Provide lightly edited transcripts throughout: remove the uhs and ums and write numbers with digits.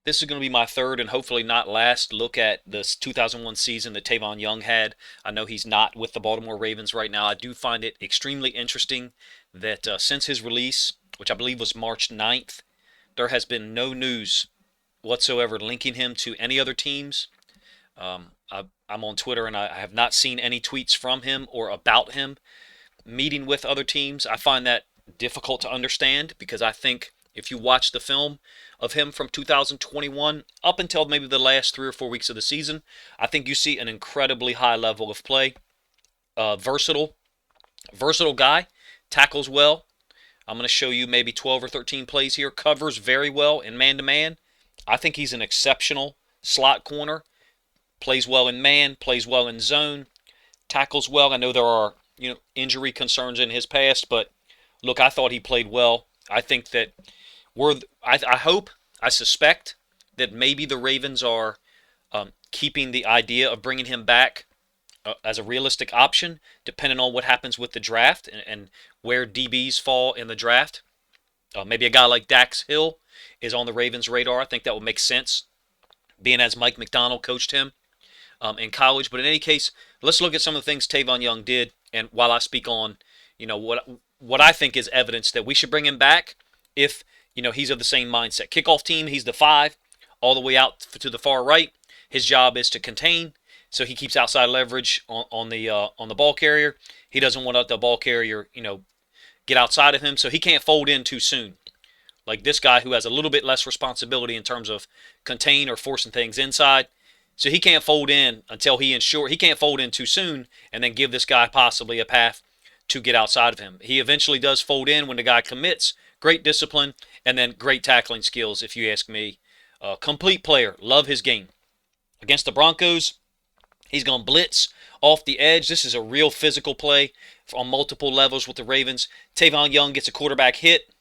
This is going to be my third and hopefully not last look at this 2001 season that Tavon Young had. I know he's not with the Baltimore Ravens right now. I do find it extremely interesting that since his release, which I believe was March 9th, there has been no news whatsoever linking him to any other teams. I'm on Twitter and I have not seen any tweets from him or about him meeting with other teams. I find that difficult to understand because I think if you watch the film of him from 2021 up until maybe the last 3 or 4 weeks of the season, I think you see an incredibly high level of play. Versatile guy, tackles well. I'm going to show you maybe 12 or 13 plays here. Covers very well in man-to-man. I think he's an exceptional slot corner. Plays well in man, plays well in zone, tackles well. I know there are injury concerns in his past, but look, I thought he played well. I think that I hope, I suspect that maybe the Ravens are keeping the idea of bringing him back as a realistic option, depending on what happens with the draft and where DBs fall in the draft. Maybe a guy like Dax Hill is on the Ravens' radar. I think that would make sense, being as Mike McDonald coached him in college. But in any case, let's look at some of the things Tavon Young did. And while I speak on, what I think is evidence that we should bring him back, if he's of the same mindset. Kickoff team, he's the 5, all the way out to the far right. His job is to contain, so he keeps outside leverage on the ball carrier. He doesn't want the ball carrier, get outside of him, so he can't fold in too soon. Like this guy who has a little bit less responsibility in terms of contain or forcing things inside. So he can't fold in until he can't fold in too soon and then give this guy possibly a path to get outside of him. He eventually does fold in when the guy commits. Great discipline and then great tackling skills, if you ask me. Complete player. Love his game. Against the Broncos, he's going to blitz off the edge. This is a real physical play on multiple levels with the Ravens. Tavon Young gets a quarterback hit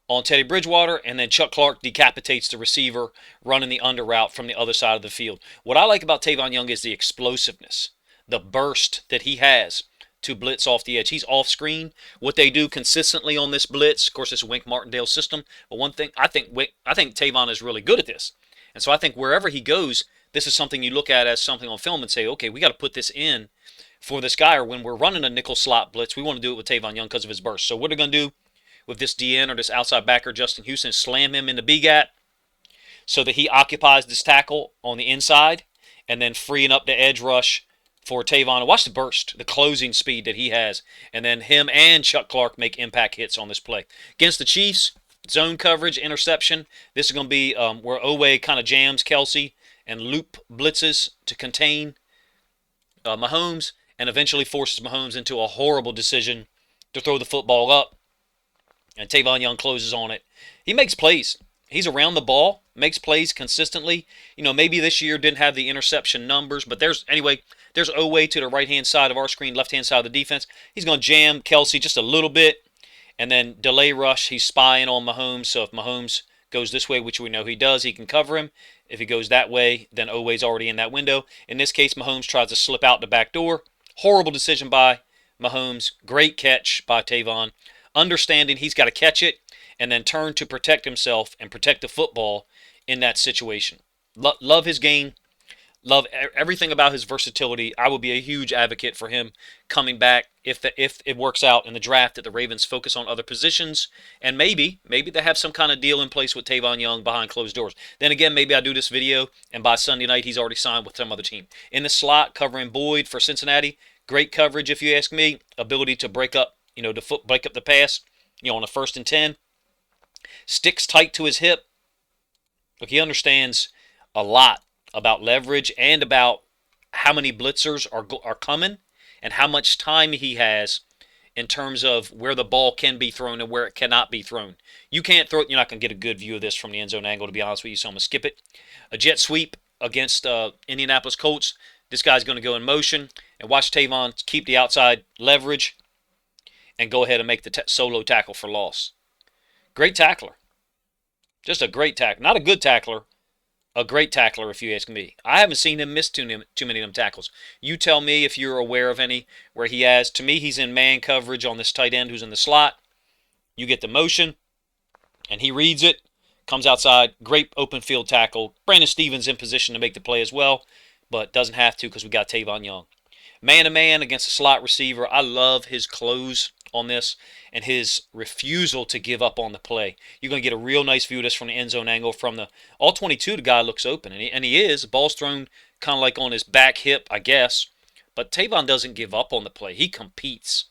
on Teddy Bridgewater, and then Chuck Clark decapitates the receiver running the under route from the other side of the field. What I like about Tavon Young is the explosiveness, the burst that he has to blitz off the edge. He's off screen. What they do consistently on this blitz, of course, it's a Wink Martindale system, but one thing, I think Tavon is really good at this. And so I think wherever he goes, this is something you look at as something on film and say, okay, we got to put this in for this guy, or when we're running a nickel slot blitz, we want to do it with Tavon Young because of his burst. So what are they going to do with this DN or this outside backer, Justin Houston, slam him in the B-gap so that he occupies this tackle on the inside and then freeing up the edge rush for Tavon. Watch the burst, the closing speed that he has. And then him and Chuck Clark make impact hits on this play. Against the Chiefs, zone coverage, interception. This is going to be where Owe kind of jams Kelsey and loop blitzes to contain Mahomes and eventually forces Mahomes into a horrible decision to throw the football up. And Tavon Young closes on it. He makes plays. He's around the ball, makes plays consistently. Maybe this year didn't have the interception numbers, but there's Owe to the right-hand side of our screen, left-hand side of the defense. He's going to jam Kelsey just a little bit, and then delay rush. He's spying on Mahomes, so if Mahomes goes this way, which we know he does, he can cover him. If he goes that way, then Owe's already in that window. In this case, Mahomes tries to slip out the back door. Horrible decision by Mahomes. Great catch by Tavon. Understanding he's got to catch it and then turn to protect himself and protect the football in that situation. Love his game. Love everything about his versatility. I would be a huge advocate for him coming back if it works out in the draft, that the Ravens focus on other positions, and maybe they have some kind of deal in place with Tavon Young behind closed doors. Then again, maybe I do this video and by Sunday night he's already signed with some other team. In the slot, covering Boyd for Cincinnati, great coverage if you ask me. Ability to break up the pass, on a 1st and 10. Sticks tight to his hip. Look, he understands a lot about leverage and about how many blitzers are coming and how much time he has in terms of where the ball can be thrown and where it cannot be thrown. You can't throw it. You're not going to get a good view of this from the end zone angle, to be honest with you, so I'm going to skip it. A jet sweep against Indianapolis Colts. This guy's going to go in motion, and watch Tavon keep the outside leverage and go ahead and make the solo tackle for loss. Great tackler. Just a great tackler. Not a good tackler, a great tackler if you ask me. I haven't seen him miss too many of them tackles. You tell me if you're aware of any where he has. To me, he's in man coverage on this tight end who's in the slot. You get the motion, and he reads it, comes outside, great open field tackle. Brandon Stevens in position to make the play as well, but doesn't have to because we got Tavon Young. Man-to-man against a slot receiver. I love his close on this and his refusal to give up on the play. You're going to get a real nice view of this from the end zone angle. From the all 22, the guy looks open, and he is. The ball's thrown kind of like on his back hip, I guess. But Tavon doesn't give up on the play. He competes.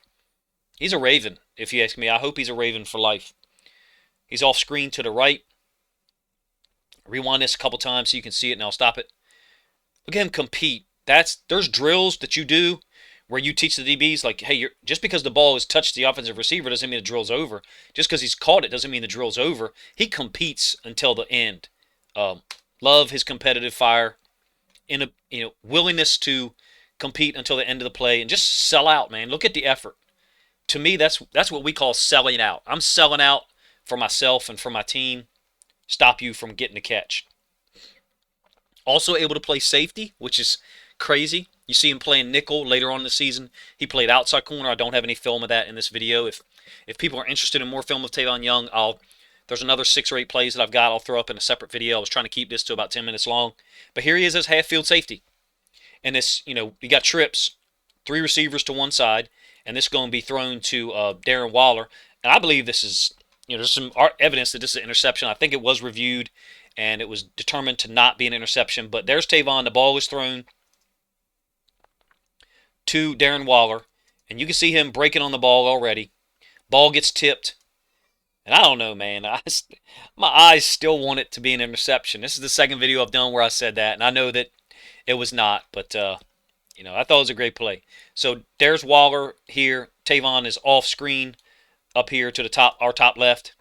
He's a Raven, if you ask me. I hope he's a Raven for life. He's off screen to the right. Rewind this a couple times so you can see it, and I'll stop it. Look at him compete. There's drills that you do where you teach the DBs, like, hey, just because the ball has touched the offensive receiver doesn't mean the drill's over. Just because he's caught it doesn't mean the drill's over. He competes until the end. Love his competitive fire, willingness to compete until the end of the play and just sell out, man. Look at the effort. To me, that's what we call selling out. I'm selling out for myself and for my team. Stop you from getting a catch. Also able to play safety, which is crazy. You see him playing nickel later on in the season. He played outside corner. I don't have any film of that in this video. If people are interested in more film of Tavon Young, there's another 6 or 8 plays that I've got. I'll throw up in a separate video. I was trying to keep this to about 10 minutes long. But here he is as half-field safety. And this, you got trips, 3 receivers to one side, and this is going to be thrown to Darren Waller. And I believe this is, there's some evidence that this is an interception. I think it was reviewed, and it was determined to not be an interception. But there's Tavon. The ball is thrown to Darren Waller, and you can see him breaking on the ball already. Ball gets tipped, and I don't know, man. My eyes still want it to be an interception. This is the second video I've done where I said that, and I know that it was not, but I thought it was a great play. So there's Waller here. Tavon is off screen up here to the top, our top left.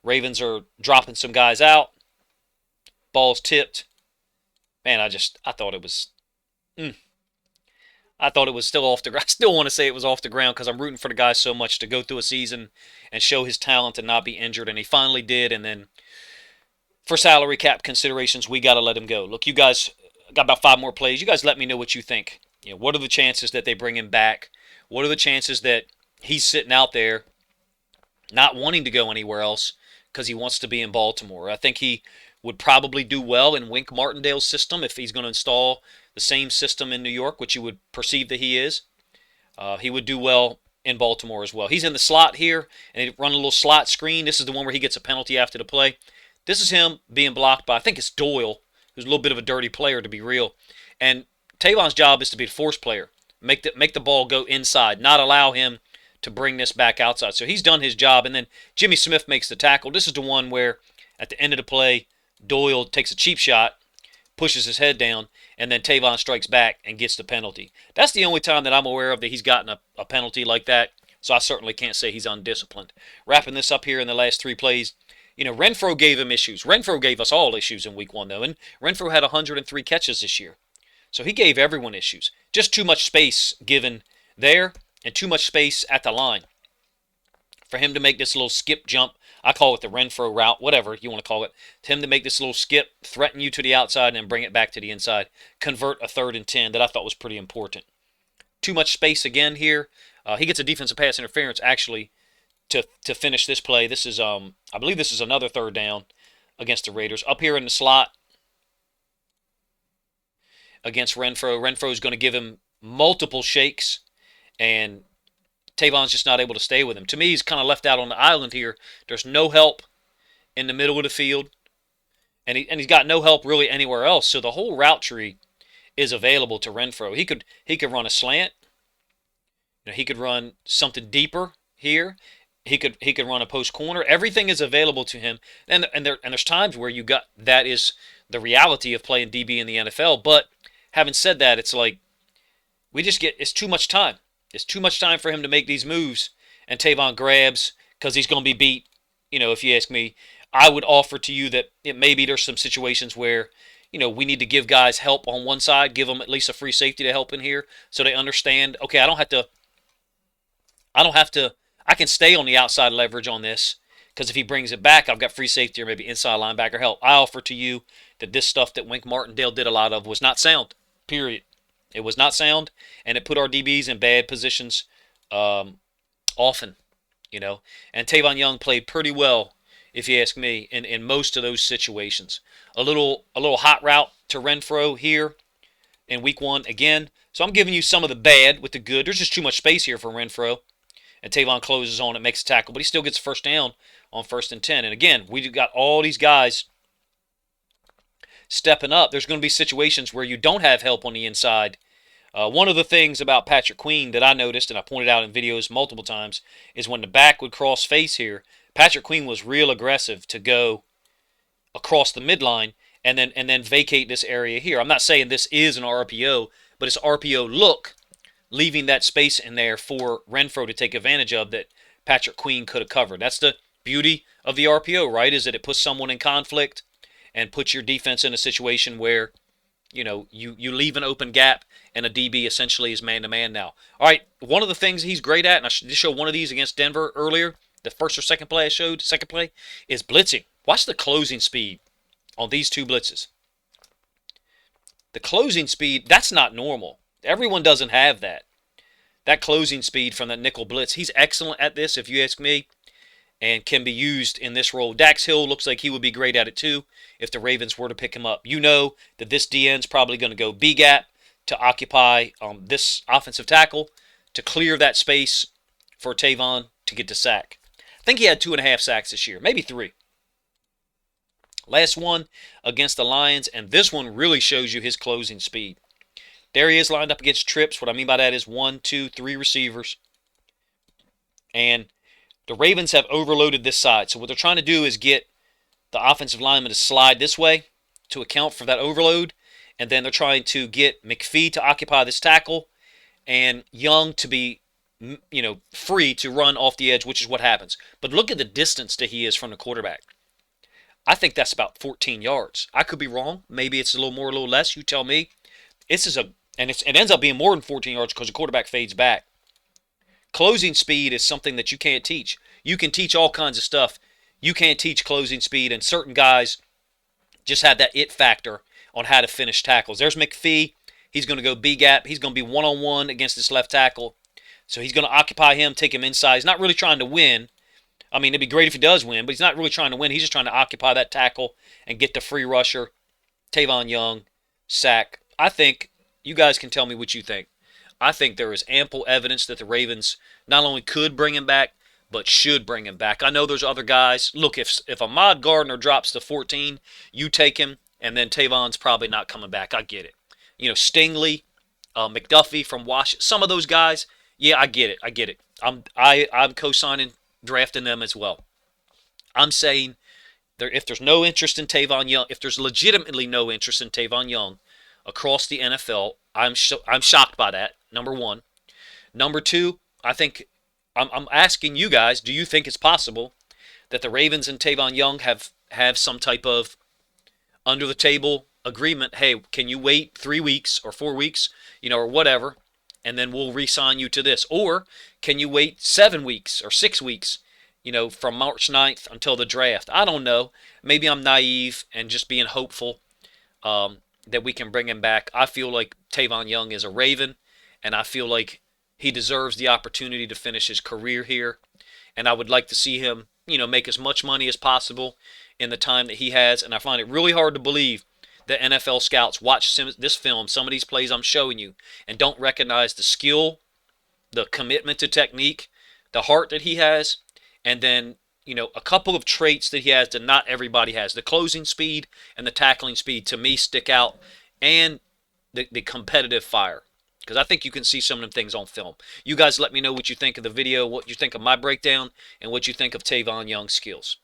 Ravens are dropping some guys out. Ball's tipped. Man, I thought it was. I thought it was still off the ground. I still want to say it was off the ground because I'm rooting for the guy so much to go through a season and show his talent and not be injured. And he finally did. And then for salary cap considerations, we got to let him go. Look, you guys got about 5 more plays. You guys let me know what you think. What are the chances that they bring him back? What are the chances that he's sitting out there not wanting to go anywhere else because he wants to be in Baltimore? I think he would probably do well in Wink Martindale's system if he's going to install the same system in New York, which you would perceive that he is. He would do well in Baltimore as well. He's in the slot here, and they run a little slot screen. This is the one where he gets a penalty after the play. This is him being blocked by, I think it's Doyle, who's a little bit of a dirty player, to be real. And Tavon's job is to be the force player, make the ball go inside, not allow him to bring this back outside. So he's done his job, and then Jimmy Smith makes the tackle. This is the one where, at the end of the play, Doyle takes a cheap shot, pushes his head down, and then Tavon strikes back and gets the penalty. That's the only time that I'm aware of that he's gotten a penalty like that, so I certainly can't say he's undisciplined. Wrapping this up here in the last 3 plays, Renfro gave him issues. Renfro gave us all issues in week 1, though, and Renfro had 103 catches this year. So he gave everyone issues. Just too much space given there and too much space at the line for him to make this little skip jump. I call it the Renfro route, whatever you want to call it. To him to make this little skip, threaten you to the outside, and then bring it back to the inside. Convert a 3rd and 10 that I thought was pretty important. Too much space again here. He gets a defensive pass interference, actually, to finish this play. This is, I believe this is another 3rd down against the Raiders. Up here in the slot against Renfro. Renfro's going to give him multiple shakes, and Tavon's just not able to stay with him. To me, he's kind of left out on the island here. There's no help in the middle of the field, and he's got no help really anywhere else. So the whole route tree is available to Renfro. He could run a slant. He could run something deeper here. He could run a post corner. Everything is available to him. And there's times where that is the reality of playing DB in the NFL. But having said that, it's like it's too much time. It's too much time for him to make these moves, and Tavon grabs because he's going to be beat. If you ask me, I would offer to you that maybe there's some situations where, we need to give guys help on one side, give them at least a free safety to help in here so they understand, okay, I can stay on the outside leverage on this because if he brings it back, I've got free safety or maybe inside linebacker help. I offer to you that this stuff that Wink Martindale did a lot of was not sound, period. It was not sound, and it put our DBs in bad positions often, And Tavon Young played pretty well if you ask me, in most of those situations. A little hot route to Renfro here in week 1 again. So I'm giving you some of the bad with the good. There's just too much space here for Renfro. And Tavon closes on it, makes a tackle, but he still gets a first down on 1st and 10. And again, we got all these guys stepping up. There's going to be situations where you don't have help on the inside. One of the things about Patrick Queen that I noticed, and I pointed out in videos multiple times, is when the back would cross face here, Patrick Queen was real aggressive to go across the midline and then vacate this area here. I'm not saying this is an RPO, but it's RPO look, leaving that space in there for Renfro to take advantage of that Patrick Queen could have covered. That's the beauty of the RPO, right? Is that it puts someone in conflict and puts your defense in a situation where, you know, you leave an open gap and a DB essentially is man-to-man now. All right, one of the things he's great at, and I just showed one of these against Denver earlier, the first or second play I showed, second play, is blitzing. Watch the closing speed on these two blitzes. The closing speed, that's not normal. Everyone doesn't have that. That closing speed from that nickel blitz. He's excellent at this, if you ask me, and can be used in this role. Dax Hill looks like he would be great at it too if the Ravens were to pick him up. You know that this DN's probably going to go B-gap to occupy this offensive tackle to clear that space for Tavon to get the sack. I think he had 2.5 sacks this year, maybe 3. Last one against the Lions, and this one really shows you his closing speed. There he is lined up against trips. What I mean by that is 1, 2, 3 receivers. And the Ravens have overloaded this side. So what they're trying to do is get the offensive lineman to slide this way to account for that overload. And then they're trying to get McPhee to occupy this tackle and Young to be, you know, free to run off the edge, which is what happens. But look at the distance that he is from the quarterback. I think that's about 14 yards. I could be wrong. Maybe it's a little more, a little less. You tell me. It ends up being more than 14 yards because the quarterback fades back. Closing speed is something that you can't teach. You can teach all kinds of stuff. You can't teach closing speed, and certain guys just have that it factor on how to finish tackles. There's McPhee. He's going to go B-gap. He's going to be one-on-one against this left tackle. So he's going to occupy him, take him inside. He's not really trying to win. I mean, it'd be great if he does win, but he's not really trying to win. He's just trying to occupy that tackle and get the free rusher. Tavon Young, sack. I think you guys can tell me what you think. I think there is ample evidence that the Ravens not only could bring him back, but should bring him back. I know there's other guys. Look, if Ahmad Gardner drops to 14, you take him, and then Tavon's probably not coming back. I get it. You know, Stingley, McDuffie from Washington, some of those guys, yeah, I get it. I'm co-signing drafting them as well. I'm saying if there's no interest in Tavon Young, if there's legitimately no interest in Tavon Young across the NFL, I'm shocked by that, number one. Number two, I think I'm asking you guys, do you think it's possible that the Ravens and Tavon Young have some type of under-the-table agreement? Hey, can you wait 3 weeks or 4 weeks, you know, or whatever, and then we'll re-sign you to this? Or can you wait 7 weeks or 6 weeks, you know, from March 9th until the draft? I don't know. Maybe I'm naive and just being hopeful that we can bring him back. I feel like Tavon Young is a Raven, and I feel like he deserves the opportunity to finish his career here. And I would like to see him, you know, make as much money as possible in the time that he has. And I find it really hard to believe that NFL scouts watch this film, some of these plays I'm showing you, and don't recognize the skill, the commitment to technique, the heart that he has, and then, you know, a couple of traits that he has that not everybody has. The closing speed and the tackling speed, to me, stick out, and the competitive fire, because I think you can see some of them things on film. You guys let me know what you think of the video, what you think of my breakdown, and what you think of Tavon Young's skills.